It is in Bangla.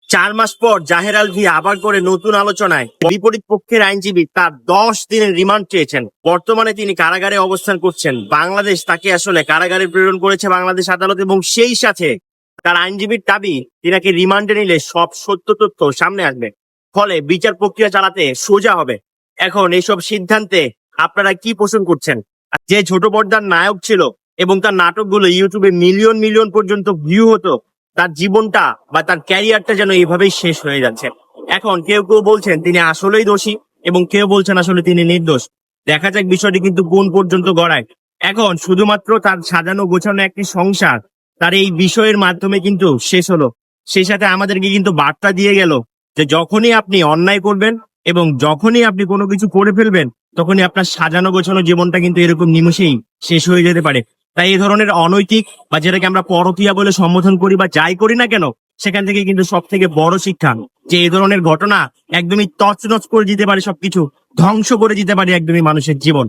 4 মাস পর জাহের আলভী আবার করে নতুন আলোচনায় বিপরীত পক্ষের আইনজীবী তার 10 দিনের রিমান্ড চেয়েছেন। বর্তমানে তিনি কারাগারে অবস্থান করছেন। বাংলাদেশ তাকে আসলে কারাগারে প্রেরণ করেছে বাংলাদেশ আদালত, এবং সেই সাথে তার আইনজীবীর দাবি তিনাকে রিমান্ডে নিলে সব সত্য তথ্য সামনে আসবে, ফলে বিচার প্রক্রিয়া চালাতে সোজা হবে। এখন এইসব সিদ্ধান্তে আপনারা কি পোষণ করছেন? যে ছোট পর্দার নায়ক ছিল এবং তার নাটকগুলো ইউটিউবে মিলিয়ন মিলিয়ন পর্যন্ত ভিউ হতো, তার জীবনটা বা তার ক্যারিয়ারটা যেন এইভাবেই শেষ হয়ে যাচ্ছে। এখন কেউ কেউ বলছেন তিনি আসলেই দোষী এবং কেউ বলছেন আসলে তিনি নির্দোষ। দেখা যাক বিষয়টি কিন্তু কোন পর্যন্ত গড়ায়। এখন শুধুমাত্র তার সাজানো গোছানো একটি সংসার তার এই বিষয়ের মাধ্যমে কিন্তু শেষ হলো। সেই সাথে আমাদেরকে কিন্তু বার্তা দিয়ে গেল যে যখনই আপনি অন্যায় করবেন এবং যখনই আপনি কোনো কিছু করে ফেলবেন, তখনই আপনার সাজানো গোছানো জীবনটা কিন্তু এরকম নিমেষেই শেষ হয়ে যেতে পারে। তাই এই ধরনের অনৈতিক বা যেটাকে আমরা পরকীয়া বলে সম্বোধন করি বা যাই করি না কেন, সেখান থেকে কিন্তু সব থেকে বড় শিক্ষা যে এই ধরনের ঘটনা একদমই তছনছ করে দিতে পারে, সবকিছু ধ্বংস করে দিতে পারে একদমই মানুষের জীবন।